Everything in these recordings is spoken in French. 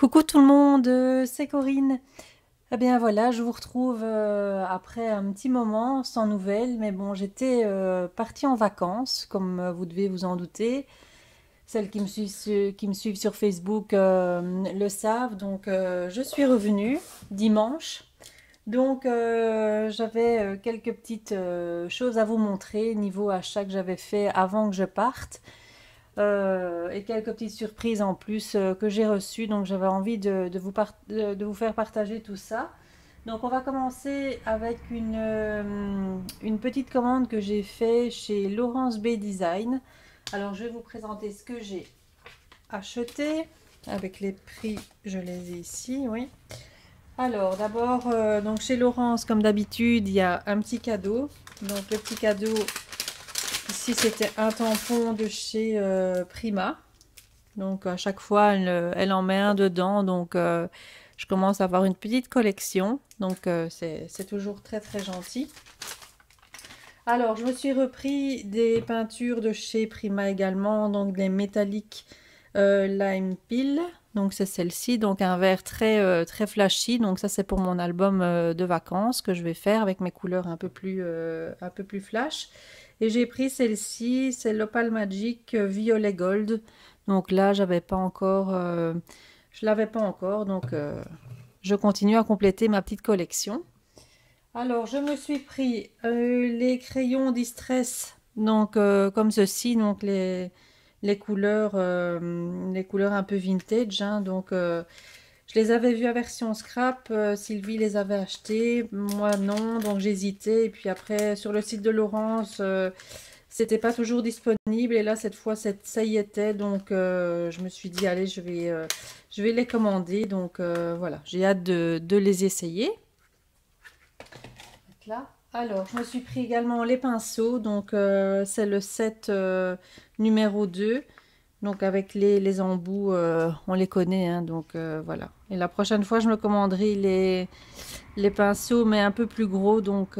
Coucou tout le monde, c'est Corinne. Eh bien voilà, je vous retrouve après un petit moment sans nouvelles, mais bon, j'étais partie en vacances, comme vous devez vous en douter. Celles qui me suivent sur Facebook le savent, donc je suis revenue dimanche. Donc j'avais quelques petites choses à vous montrer niveau achat que j'avais fait avant que je parte. Et quelques petites surprises en plus que j'ai reçues. Donc j'avais envie de vous faire partager tout ça. Donc on va commencer avec une petite commande que j'ai fait chez Laurence B Design. Alors je vais vous présenter ce que j'ai acheté. Avec les prix, je les ai ici, oui. Alors d'abord, donc chez Laurence, comme d'habitude, il y a un petit cadeau. Donc le petit cadeau, ici c'était un tampon de chez Prima. Donc à chaque fois, elle en met un dedans. Donc je commence à avoir une petite collection. Donc c'est toujours très très gentil. Alors je me suis repris des peintures de chez Prima également. Donc des métalliques Lime Peel. Donc c'est celle-ci. Donc un vert très flashy. Donc ça c'est pour mon album de vacances que je vais faire avec mes couleurs un peu plus flash. Et j'ai pris celle-ci. C'est l'Opal Magic Violet Gold. Donc là, je l'avais pas encore, donc je continue à compléter ma petite collection. Alors, je me suis pris les crayons Distress, donc comme ceci, donc les couleurs un peu vintage, hein, donc je les avais vus à version scrap, Sylvie les avait achetés, moi non, donc j'hésitais. Et puis après, sur le site de Laurence, c'était pas toujours disponible et là cette fois ça y était, donc je me suis dit allez je vais les commander, donc voilà, j'ai hâte de les essayer. Là. Alors je me suis pris également les pinceaux, donc c'est le set numéro 2, donc avec les embouts, on les connaît, hein, donc voilà. Et la prochaine fois je me commanderai les pinceaux mais un peu plus gros, donc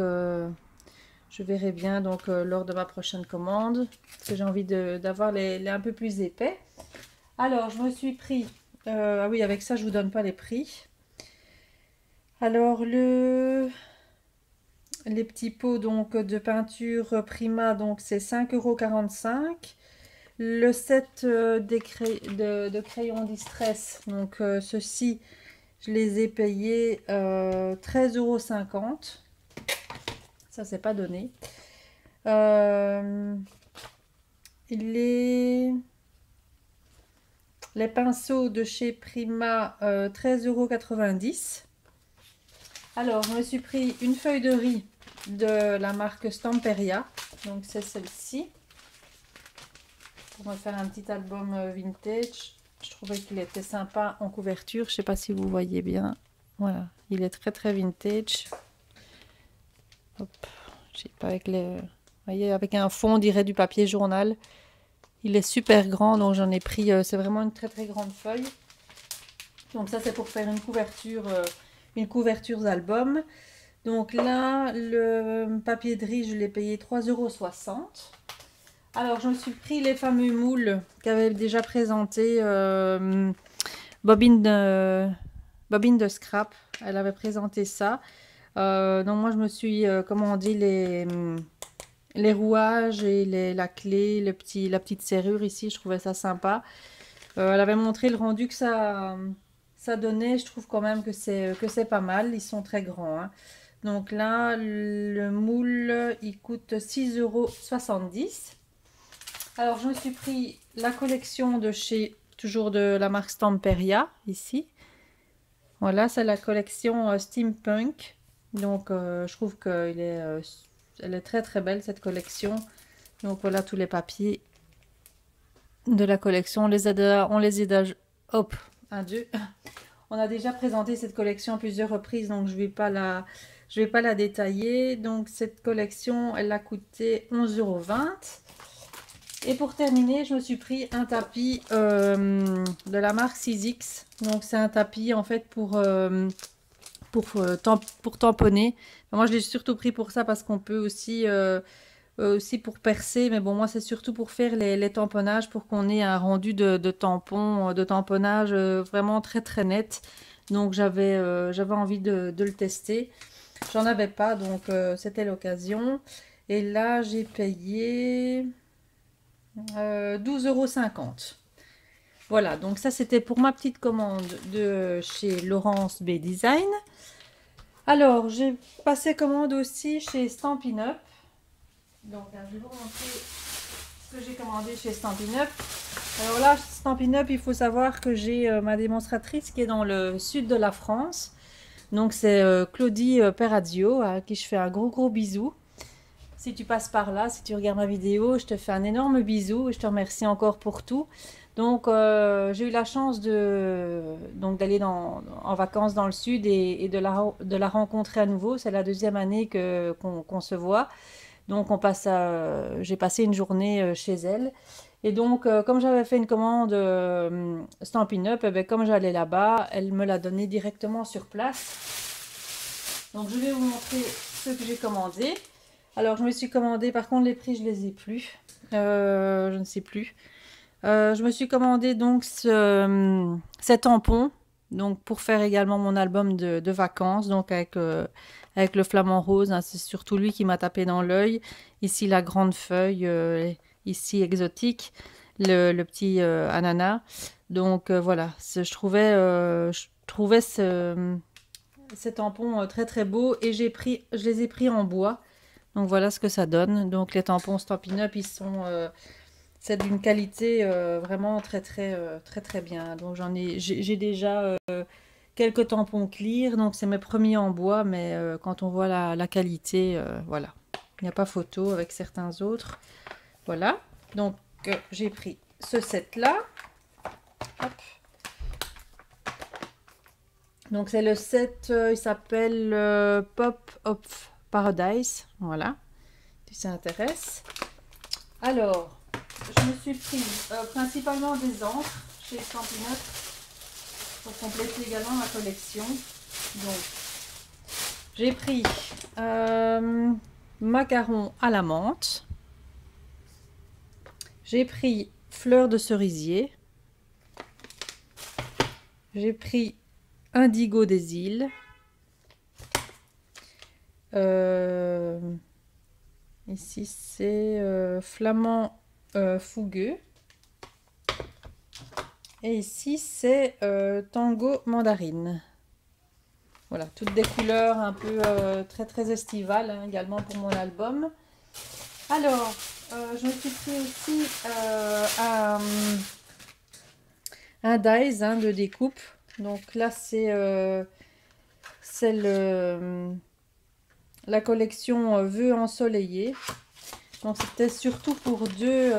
je verrai bien donc lors de ma prochaine commande, parce que j'ai envie d'avoir les un peu plus épais. Alors, je me suis pris... ah oui, avec ça, je vous donne pas les prix. Alors, les petits pots donc, de peinture Prima, donc c'est 5,45 €. Le set de crayons Distress, donc ceux-ci, je les ai payés 13,50 €. Ça, c'est pas donné. Euh, les, les pinceaux de chez Prima, 13,90 €. Alors, je me suis pris une feuille de riz de la marque Stamperia. Donc, c'est celle-ci. Pour me faire un petit album vintage. Je trouvais qu'il était sympa en couverture. Je ne sais pas si vous voyez bien. Voilà, il est très vintage. Hop, je sais pas avec les... Vous voyez, avec un fond, on dirait du papier journal. Il est super grand, donc j'en ai pris, c'est vraiment une très grande feuille. Donc ça c'est pour faire une couverture d'album. Donc là, le papier de riz, je l'ai payé 3,60 €. Alors je me suis pris les fameux moules qu'avait déjà présenté Bobine de Scrap. Elle avait présenté ça. Donc moi je me suis commandé les rouages et la clé, la petite serrure ici, je trouvais ça sympa. Elle avait montré le rendu que ça donnait, je trouve quand même que c'est pas mal, ils sont très grands, hein. Donc là, le moule, il coûte 6,70 €. Alors je me suis pris la collection de chez, toujours de la marque Stamperia, ici. Voilà, c'est la collection Steampunk. Donc je trouve qu'elle elle est très belle cette collection. Donc voilà tous les papiers de la collection. On les a, hop, un, deux. On a déjà présenté cette collection à plusieurs reprises, donc je vais pas la détailler. Donc cette collection, elle a coûté 11,20 €. Et pour terminer, je me suis pris un tapis de la marque 6X. Donc c'est un tapis en fait pour tamponner. Moi je l'ai surtout pris pour ça parce qu'on peut aussi aussi pour percer, mais bon, moi c'est surtout pour faire les tamponnages, pour qu'on ait un rendu de tampon, de tamponnage vraiment très très net. Donc j'avais envie de le tester. J'en avais pas, donc c'était l'occasion. Et là j'ai payé 12,50 €. Voilà, donc ça c'était pour ma petite commande de chez Laurence B Design. Alors, j'ai passé commande aussi chez Stampin' Up. Donc, là, je vais vous montrer ce que j'ai commandé chez Stampin' Up. Alors là, Stampin' Up, il faut savoir que j'ai ma démonstratrice qui est dans le sud de la France. Donc, c'est Claudie Perazio, à qui je fais un gros bisou. Si tu passes par là, si tu regardes ma vidéo, je te fais un énorme bisou et je te remercie encore pour tout. Donc, j'ai eu la chance d'aller en vacances dans le sud et de la rencontrer à nouveau. C'est la deuxième année qu'on se voit. Donc, j'ai passé une journée chez elle. Et donc, comme j'avais fait une commande Stampin' Up, eh bien, comme j'allais là-bas, elle me l'a donné directement sur place. Donc, je vais vous montrer ce que j'ai commandé. Alors, je me suis commandé, par contre, les prix, je les ai plus. Je ne sais plus. Je me suis commandé donc cet tampon, donc pour faire également mon album de vacances, donc avec le flamant rose, hein, c'est surtout lui qui m'a tapé dans l'œil. Ici la grande feuille, ici exotique, le petit ananas. Donc voilà, je trouvais ces tampons très très beaux et je les ai pris en bois. Donc voilà ce que ça donne. Donc les tampons Stampin' Up, c'est d'une qualité vraiment très bien. Donc j'ai déjà quelques tampons clear, donc c'est mes premiers en bois, mais quand on voit la qualité, voilà, il n'y a pas photo avec certains autres. Voilà, donc j'ai pris ce set là. Hop. Donc c'est le set, il s'appelle Pop of Paradise. Voilà, si ça intéresse. Alors, je me suis pris principalement des encres chez Stampin' Up pour compléter également ma collection. Donc, j'ai pris macaron à la menthe. J'ai pris fleurs de cerisier. J'ai pris indigo des îles. Ici, c'est flamand fougueux. Et ici, c'est tango mandarine. Voilà, toutes des couleurs un peu très estivales, hein, également pour mon album. Alors, je me suis pris aussi un dies hein, de découpe. Donc là, c'est la collection Vœux ensoleillés. Donc c'était surtout pour deux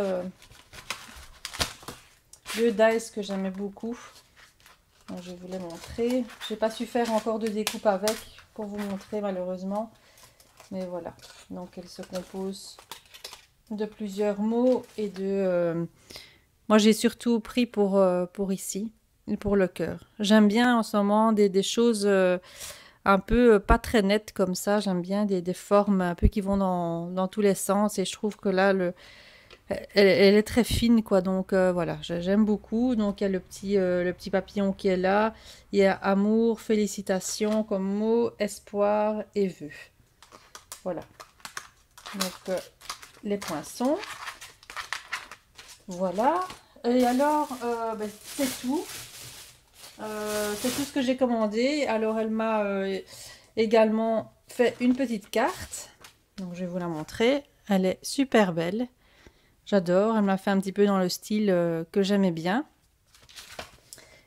dies que j'aimais beaucoup. Donc, je vais vous les montrer. J'ai pas su faire encore de découpe avec pour vous montrer malheureusement. Mais voilà. Donc elle se compose de plusieurs mots et de... Moi j'ai surtout pris pour ici, et pour le cœur. J'aime bien en ce moment des choses un peu pas très nettes comme ça. J'aime bien des formes un peu qui vont dans tous les sens. Et je trouve que là, elle est très fine, quoi. Donc voilà, j'aime beaucoup. Donc il y a le petit papillon qui est là. Il y a amour, félicitations comme mot, espoir et vœux. Voilà. Donc les poinçons. Voilà. Et alors, ben, c'est tout. C'est tout ce que j'ai commandé. Alors elle m'a également fait une petite carte. Donc je vais vous la montrer. Elle est super belle. J'adore. Elle m'a fait un petit peu dans le style que j'aimais bien.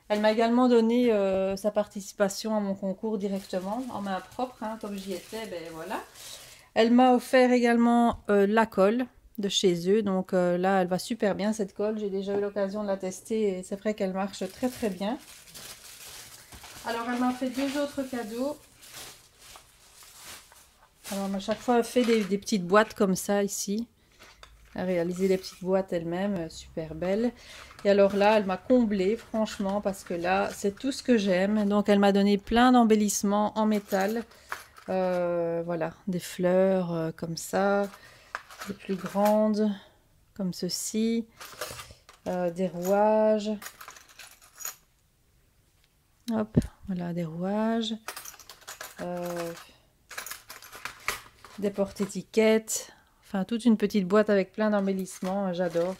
Elle m'a également donné sa participation à mon concours directement en main propre. Hein, comme j'y étais, ben voilà. Elle m'a offert également la colle de chez eux. Donc là, elle va super bien cette colle. J'ai déjà eu l'occasion de la tester et c'est vrai qu'elle marche très bien. Alors, elle m'a fait deux autres cadeaux. Alors, à chaque fois, elle fait des petites boîtes comme ça ici. Elle a réalisé les petites boîtes elle-même, super belles. Et alors là, elle m'a comblée, franchement, parce que là, c'est tout ce que j'aime. Donc, elle m'a donné plein d'embellissements en métal. Voilà, des fleurs comme ça. des plus grandes, comme ceci, des rouages. Hop, voilà, des rouages. Des porte-étiquettes. Enfin, toute une petite boîte avec plein d'embellissements. J'adore.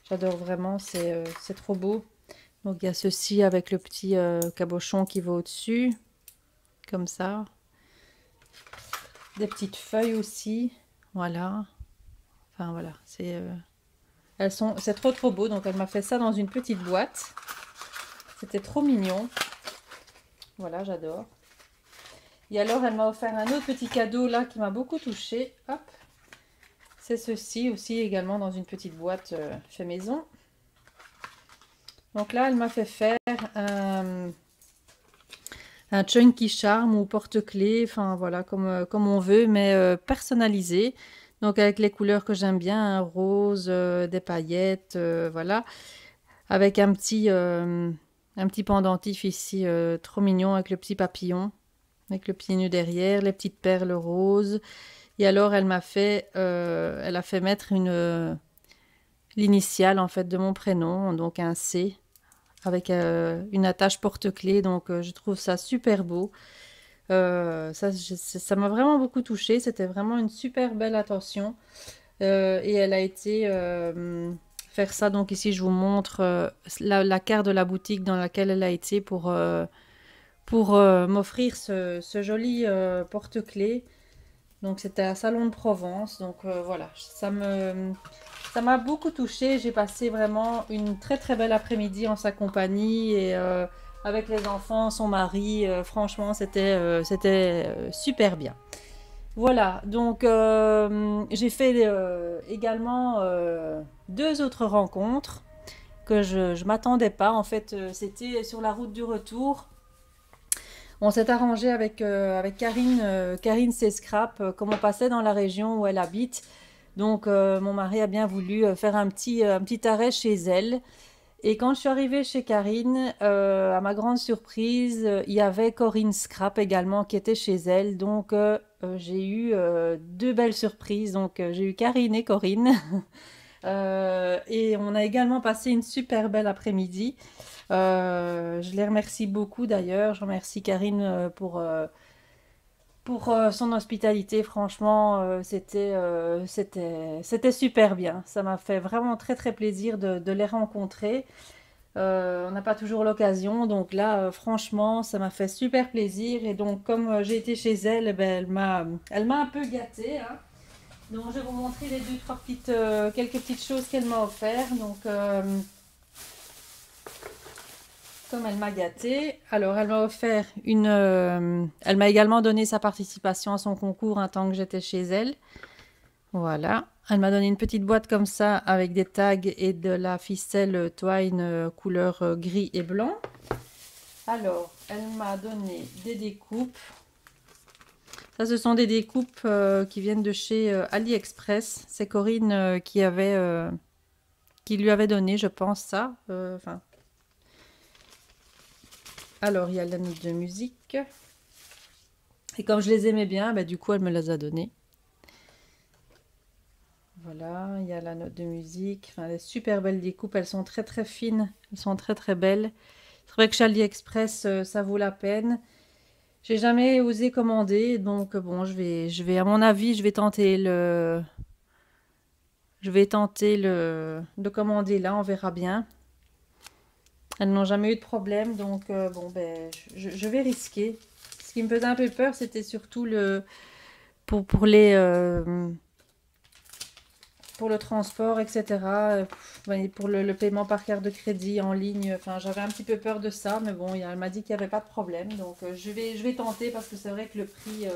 J'adore vraiment, c'est trop beau. Donc il y a ceci avec le petit cabochon qui va au-dessus, comme ça. Des petites feuilles aussi, voilà. Enfin voilà, c'est trop beau. Donc elle m'a fait ça dans une petite boîte. C'était trop mignon. Voilà, j'adore. Et alors elle m'a offert un autre petit cadeau là qui m'a beaucoup touchée. Hop, c'est ceci aussi également dans une petite boîte fait maison. Donc là elle m'a fait faire un chunky charm ou porte-clés, enfin voilà, comme on veut, mais personnalisé. Donc avec les couleurs que j'aime bien, un rose, des paillettes, voilà. Avec un petit pendentif ici, trop mignon, avec le petit papillon, avec le petit nœud derrière, les petites perles roses. Et alors elle a fait mettre l'initiale en fait de mon prénom, donc un C avec une attache porte-clés, donc je trouve ça super beau. Ça m'a vraiment beaucoup touchée, c'était vraiment une super belle attention. Et elle a été faire ça, donc ici je vous montre la carte de la boutique dans laquelle elle a été pour m'offrir ce joli porte-clés. Donc c'était à Salon de Provence, donc voilà, ça m'a beaucoup touchée. J'ai passé vraiment une très très belle après-midi en sa compagnie et avec les enfants, son mari. Franchement, c'était super bien. Voilà, donc j'ai fait également deux autres rencontres que je ne m'attendais pas. En fait, c'était sur la route du retour. On s'est arrangé avec Karine, Karine Scrap, comme on passait dans la région où elle habite. Donc, mon mari a bien voulu faire un petit arrêt chez elle. Et quand je suis arrivée chez Karine, à ma grande surprise, il y avait Corinne Scrap également qui était chez elle. Donc, j'ai eu deux belles surprises. Donc, j'ai eu Karine et Corinne. Et on a également passé une super belle après-midi. Je les remercie beaucoup d'ailleurs. Je remercie Karine pour son hospitalité. Franchement, c'était super bien. Ça m'a fait vraiment très très plaisir de les rencontrer. On n'a pas toujours l'occasion, donc là, franchement, ça m'a fait super plaisir. Et donc, comme j'ai été chez elle, eh ben, elle m'a un peu gâtée, hein. Donc, je vais vous montrer les deux, trois quelques petites choses qu'elle m'a offert. Donc, comme elle m'a gâtée, alors elle m'a offert elle m'a également donné sa participation à son concours en tant que j'étais chez elle. Voilà. Elle m'a donné une petite boîte comme ça avec des tags et de la ficelle twine couleur gris et blanc. Alors, elle m'a donné des découpes. Ça, ce sont des découpes qui viennent de chez AliExpress. C'est Corinne qui lui avait donné, je pense, ça. Enfin. Alors, il y a la note de musique. Et comme je les aimais bien, bah, du coup, elle me les a données. Voilà, il y a la note de musique. Enfin, des super belles découpes. Elles sont très très fines. Elles sont très très belles. C'est vrai que chez AliExpress, ça vaut la peine. J'ai jamais osé commander, donc bon, à mon avis, je vais tenter de commander là. On verra bien. Elles n'ont jamais eu de problème, donc bon, ben, je vais risquer. Ce qui me faisait un peu peur, c'était surtout pour pour le transport, etc. Pour le paiement par carte de crédit en ligne. Enfin, j'avais un petit peu peur de ça, mais bon, elle m'a dit qu'il n'y avait pas de problème. Donc, je vais tenter parce que c'est vrai que le prix,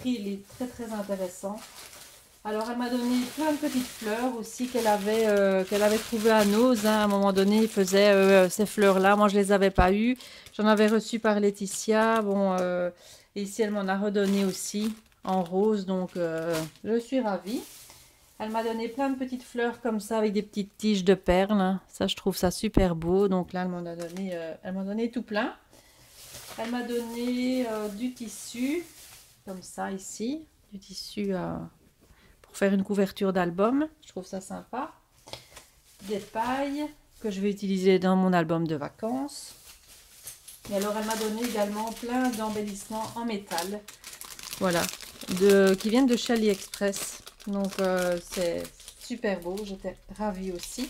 il est très, très intéressant. Alors, elle m'a donné plein de petites fleurs aussi qu'elle avait trouvées à Nose, hein. À un moment donné, il faisait ces fleurs-là. Moi, je les avais pas eues. J'en avais reçu par Laetitia. Bon, et ici, elle m'en a redonné aussi en rose. Donc, je suis ravie. Elle m'a donné plein de petites fleurs comme ça avec des petites tiges de perles, hein. Ça, je trouve ça super beau. Donc là, elle m'a donné tout plein. Elle m'a donné du tissu, comme ça ici, du tissu pour faire une couverture d'album. Je trouve ça sympa. Des pailles que je vais utiliser dans mon album de vacances. Et alors, elle m'a donné également plein d'embellissements en métal. Voilà, qui viennent de chez AliExpress. Donc, c'est super beau. J'étais ravie aussi.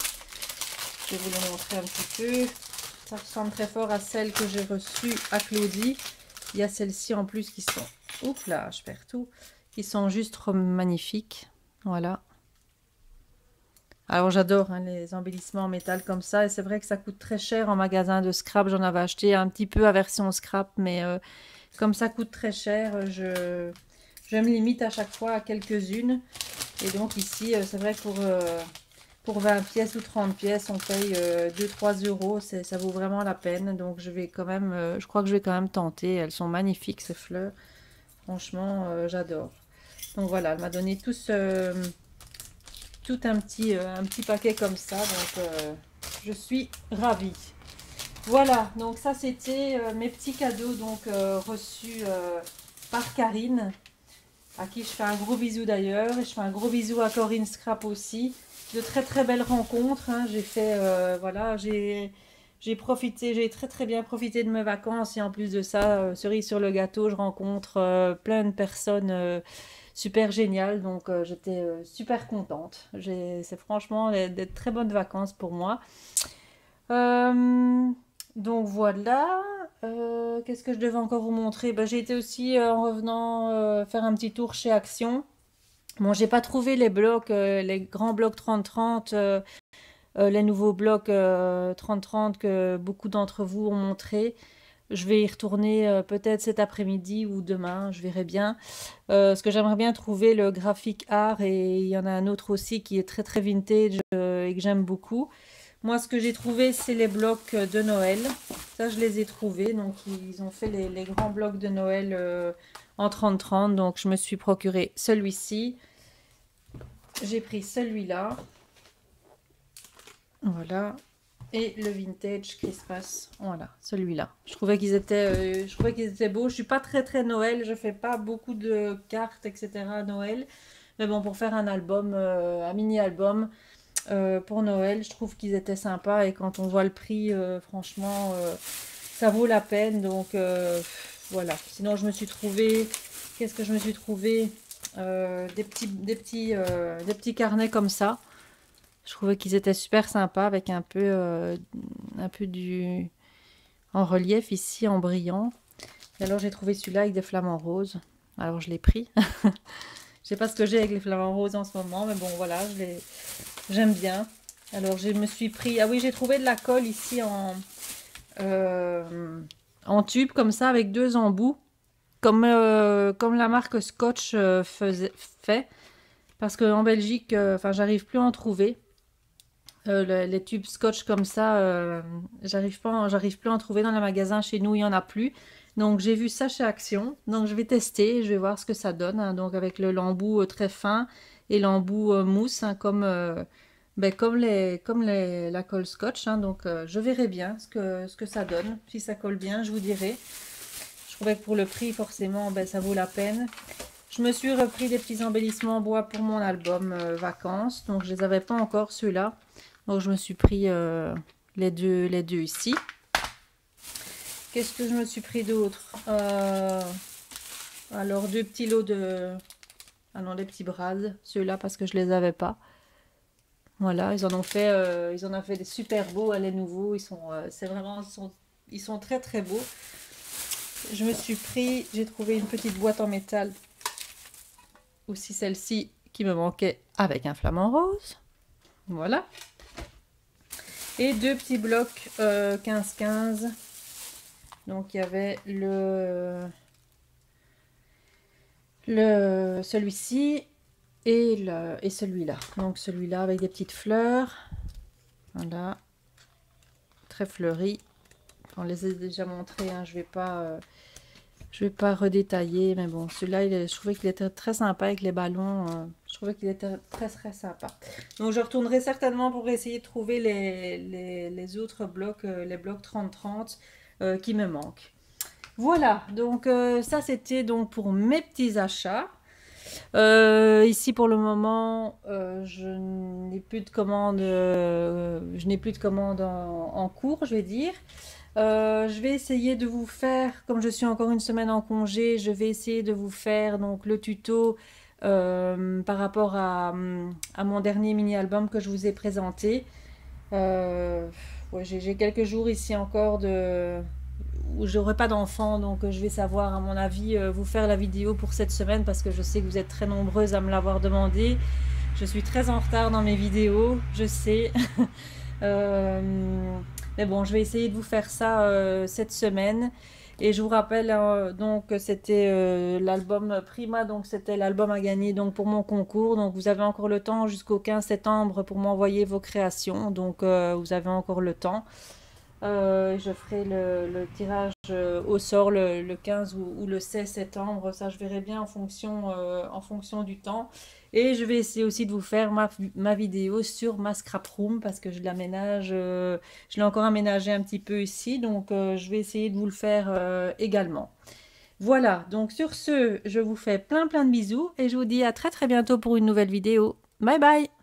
Je vais vous le montrer un petit peu. Ça ressemble très fort à celle que j'ai reçue à Claudie. Il y a celles-ci en plus qui sont... Oups là, je perds tout. Qui sont juste magnifiques. Voilà. Alors j'adore hein, les embellissements en métal comme ça. Et c'est vrai que ça coûte très cher en magasin de scrap. J'en avais acheté un petit peu à version scrap. Mais comme ça coûte très cher, je me limite à chaque fois à quelques-unes. Et donc ici, c'est vrai que pour 20 pièces ou 30 pièces, on paye 2-3 euros. Ça vaut vraiment la peine. Donc je vais quand même, je crois que je vais quand même tenter. Elles sont magnifiques ces fleurs. Franchement, j'adore. Donc voilà, elle m'a donné tout un petit paquet comme ça. Donc je suis ravie. Voilà, donc ça c'était mes petits cadeaux donc reçus par Karine, à qui je fais un gros bisou d'ailleurs. Et je fais un gros bisou à Corinne Scrap aussi. De très très belles rencontres. Hein. J'ai fait, voilà, j'ai profité, j'ai très bien profité de mes vacances. Et en plus de ça, cerise sur le gâteau, je rencontre plein de personnes super géniales. Donc j'étais super contente. C'est franchement des très bonnes vacances pour moi. Donc voilà. Qu'est-ce que je devais encore vous montrer? Ben, j'ai été aussi en revenant faire un petit tour chez Action. Bon, j'ai pas trouvé les blocs, les grands blocs 30-30, les nouveaux blocs 30-30 que beaucoup d'entre vous ont montré. Je vais y retourner peut-être cet après-midi ou demain, je verrai bien. Parce que j'aimerais bien trouver le graphique art et il y en a un autre aussi qui est très vintage et que j'aime beaucoup. Moi, ce que j'ai trouvé, c'est les blocs de Noël. Ça, je les ai trouvés. Donc, ils ont fait les grands blocs de Noël en 30-30. Donc, je me suis procuré celui-ci. J'ai pris celui-là. Voilà. Et le vintage Christmas. Voilà, celui-là. Je trouvais qu'ils étaient beaux. Je suis pas très Noël. Je fais pas beaucoup de cartes, etc. à Noël. Mais bon, pour faire un album, un mini-album pour Noël, je trouve qu'ils étaient sympas. Et quand on voit le prix, franchement, ça vaut la peine. Donc, voilà. Sinon, je me suis trouvé... Qu'est-ce que je me suis trouvé des petits carnets comme ça. Je trouvais qu'ils étaient super sympas avec un peu du en relief ici en brillant. Et alors j'ai trouvé celui-là avec des flamants roses. Alors je l'ai pris. Je sais pas ce que j'ai avec les flamants roses en ce moment, mais bon voilà, j'aime bien. Alors je me suis pris. Ah oui, j'ai trouvé de la colle ici en tube comme ça avec 2 embouts, comme la marque Scotch fait. Parce qu'en Belgique, enfin j'arrive plus à en trouver. Les tubes scotch comme ça, j'arrive plus à en trouver dans les magasins chez nous, il n'y en a plus. Donc j'ai vu ça chez Action, donc je vais tester, je vais voir ce que ça donne. Hein. Donc avec l'embout très fin et l'embout mousse, hein, comme la colle scotch. Hein. Donc je verrai bien ce que ça donne. Si ça colle bien, je vous dirai. Je trouvais que pour le prix, forcément, ça vaut la peine. Je me suis repris des petits embellissements en bois pour mon album vacances. Donc je les avais pas encore ceux-là. Donc je me suis pris les deux ici. Qu'est-ce que je me suis pris d'autre? Alors 2 petits lots de... Ah non, les petits brades. Ceux-là parce que je les avais pas. Voilà, ils en ont fait des super beaux, les nouveaux. Ils sont très beaux. Je me suis pris, j'ai trouvé une petite boîte en métal. Aussi celle-ci qui me manquait avec un flamant rose. Voilà. Et 2 petits blocs 15-15. Donc il y avait celui-ci et celui-là. Donc celui-là avec des petites fleurs. Voilà. Très fleuri. On les a déjà montrés. Hein. Je vais pas redétailler. Mais bon, celui-là, je trouvais qu'il était très sympa avec les ballons. Je trouvais qu'il était très sympa. Donc je retournerai certainement pour essayer de trouver les autres blocs, les blocs 30-30 qui me manquent. Voilà, donc ça c'était donc pour mes petits achats. Ici pour le moment, je n'ai plus de commandes, en cours, je vais dire. Je vais essayer de vous faire, comme je suis encore une semaine en congé, je vais essayer de vous faire donc le tuto par rapport à mon dernier mini-album que je vous ai présenté. Euh, ouais, j'ai quelques jours ici encore où j'aurai pas d'enfant, donc je vais savoir, à mon avis, vous faire la vidéo pour cette semaine parce que je sais que vous êtes très nombreuses à me l'avoir demandé. Je suis très en retard dans mes vidéos, je sais. Euh, mais bon, je vais essayer de vous faire ça cette semaine. Et je vous rappelle donc que c'était l'album Prima, donc c'était l'album à gagner donc pour mon concours. Donc vous avez encore le temps jusqu'au 15 septembre pour m'envoyer vos créations. Donc vous avez encore le temps. Je ferai le tirage au sort le 15 ou le 16 septembre. Ça, je verrai bien en fonction du temps. Et je vais essayer aussi de vous faire ma vidéo sur ma scrap room parce que je l'aménage. Je l'ai encore aménagé un petit peu ici. Donc, je vais essayer de vous le faire également. Voilà. Donc, sur ce, je vous fais plein de bisous et je vous dis à très bientôt pour une nouvelle vidéo. Bye bye!